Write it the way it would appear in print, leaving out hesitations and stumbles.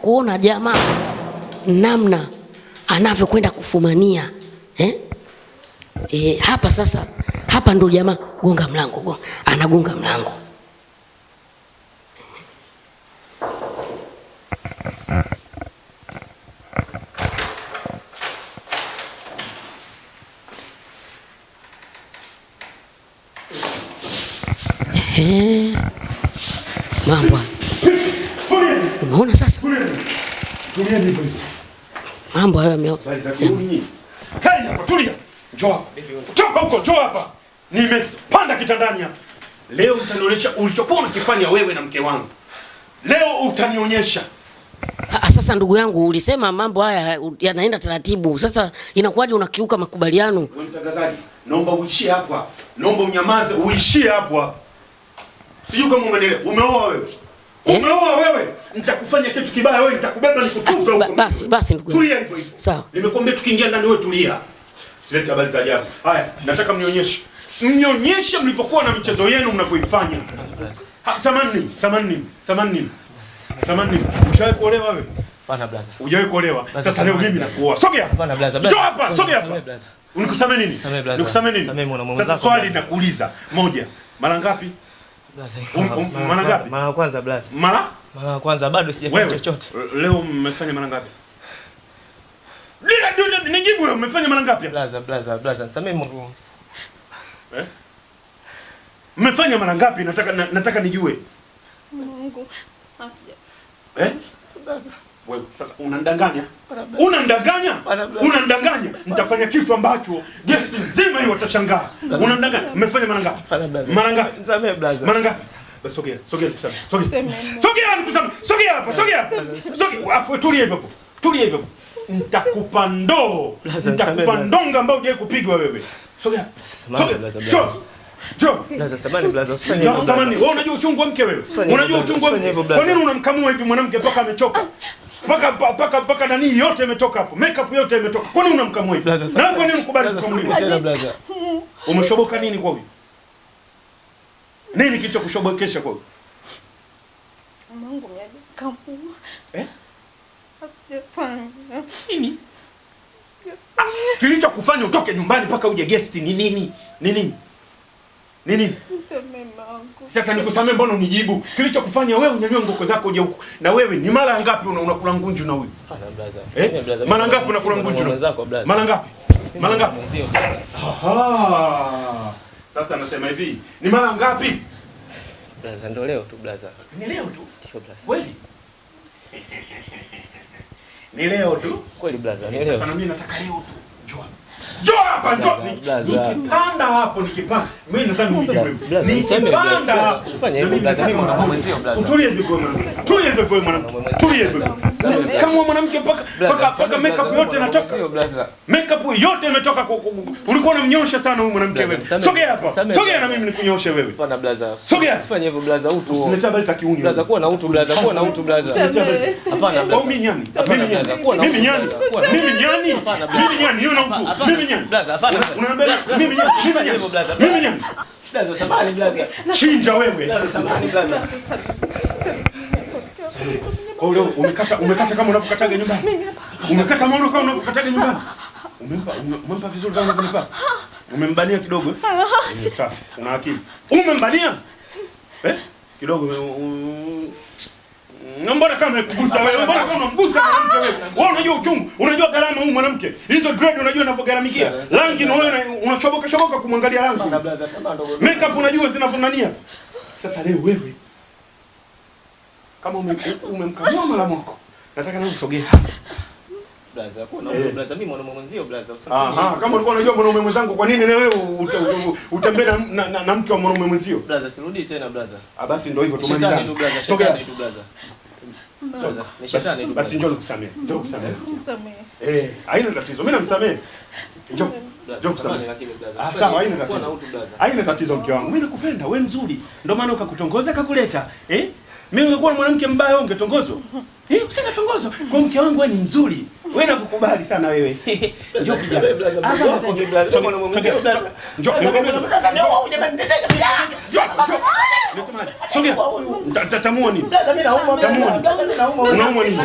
kuona jamaa namna anavyokwenda kufumania. Hapa sasa, hapa ndo jamaa gonga mlango, anagonga mlango. Mambo. Umeona sasa? Tulia hivyo. Mambo hayo yameo. Kaini hapo, tulia. Njoo hapa. Toka huko, njoo hapa. Nimepanda kitandani hapa. Leo utanionyesha ulichokuwa unakifanya wewe na mke wangu. Leo utanionyesha. Sasa ndugu yangu, ulisema mambo haya yanaenda taratibu. Sasa inakuwaje unakiuka makubaliano? Wewe mtangazaji, naomba uishie hapa. Naomba unyamaze, uishie hapa. Sijui kama umeelewa. Umeoa wewe. Umeoa wewe. Nitakufanya kitu kibaya wewe, nitakubeba nikutupe huko. Basi ndugu yangu. Tulia hivyo hivyo. Sawa. Nimekwambia tukiingia ndani wewe tulia. Silete habari za ajabu. Haya, nataka mnionyeshe. Mnionyeshe mlivyokuwa na michezo yenu mnavyoifanya. Samani. Ushawahi kuolewa wewe? Bana blaza. Hujawahi kuolewa. Sasa leo mimi nakuoa. Sogea. Bana blaza. Njoo hapa, sogea hapa. Unikusame nini? Nikusame nini? Sasa swali nakuuliza. Moja. Mara ngapi? Mara ngapi? Mara kwanza blaza. Mara kwanza bado sijafanya chochote. Leo mmefanya mara ngapi? Nijibu wewe, mmefanya mara ngapi? Blaza. Samee Mungu. Mmefanya mara ngapi? Nataka nijue. Mungu. Wewe sasa unanidanganya? Unanidanganya? Nitafanya kitu ambacho guest nzima hiyo watashangaa. Unanidanganya? Mmefanya mara ngapi? Mara ngapi? Samee blaza. Mara ngapi? Basi sogea nikusame. Sogea nikusame. Sogea hapa. Hapo tulia hivyo. Nitakupa ndoo. Nitakupa ndonga ambao hujawahi kupigwa wewe. Sogea. Njoo. Blaza, samani blaza, usifanye hivyo. Samani, wewe unajua uchungu wa mke wewe? Unajua uchungu wa mke? Kwa nini unamkamua hivi mwanamke mpaka amechoka? Mpaka nani yote imetoka hapo. Makeup yote imetoka. Kwa nini unamkamua hivi? Na kwa nini mkubali kukamuliwa? Tena blaza. Umeshoboka nini kwa huyu? Nini kilichokushobokesha kwa huyu? Mungu mkamua. Nini? Kilichokufanya utoke nyumbani mpaka uje guest ni nini? Nini? Sasa nikusamee, mbona unijibu? Kilichokufanya wewe unyanyue ngoko zako uje huko. Na wewe ni mara ngapi unakula ngunju na huyu? Mara ngapi unakula ngunju na huyu? Mara ngapi? Aha. Sasa nasema hivi, ni mara ngapi? Blaza, ndo leo tu blaza. Ni leo tu? Ndio blaza. Kweli? Ni leo tu? Kweli blaza, ni leo. Sasa na mimi nataka leo tu. Njoo hapa, nikipanda hapo, mimi nadhani unijibu. Nikipanda hapo. Usifanye hivyo blaza, mimi mwanamke mwenzio blaza. Tulie hivyo mwanamke. Kama mwanamke paka makeup yote inatoka. Makeup yote imetoka. Ulikuwa unamnyosha sana huyu mwanamke wewe. Sogea hapa. Sogea na mimi nikunyoshe wewe. Hapana blaza. Sogea. Usifanye hivyo blaza, utu. Usilete habari za kiuni. Blaza, kuwa na utu blaza, Hapana blaza. Mimi nyani. Mimi nyani. Niwe na utu. Mimi nyani. Blaza, hapana. Unaambia mimi nyani. Blaza, samahani blaza. Chinja wewe. Blaza, samahani blaza. Kwa hiyo umekata kama unavyokataga nyumbani. Umekata kama unavyokataga nyumbani. Umempa vizuri kama unavyonipa. Umembania kidogo. Sasa una akili. Umembania? Kidogo. Mbona kama kugusa wewe? Mbona kama unamgusa mwanamke wewe? Wewe unajua uchungu, unajua gharama huyu mwanamke. Hizo dread unajua unavyogaramikia. Rangi na wewe unachoboka kumwangalia rangi. Makeup unajua zinavunania. Sasa leo wewe kama umemkamua mara moko, nataka na usogee hapa. Blaza, kuna mtu blaza, mimi mwanaume mwenzio blaza. Kama ulikuwa unajua mwanaume mwenzangu, kwa nini na wewe utembee na mke wa mwanaume mwenzio? Blaza, sirudi tena blaza. Basi ndio hivyo tumalizane. Sogea tu blaza. Ni shetani tu. Basi njoo nikusamee. Haina tatizo. Mimi namsamee. Njoo kusamee. Sawa, haina tatizo. Haina tatizo mke wangu. Mimi nakupenda, wewe mzuri. Ndio maana ukakutongoza akakuleta. Mimi ungekuwa mwanamke mbaya ungetongozwa. Usingetongozwa. Kwa mke wangu wewe ni mzuri. Wewe nakukubali sana wewe. Njoo kijana. Njoo. Unasemaje? Sogea. Tatamua nini? Unaumwa nini?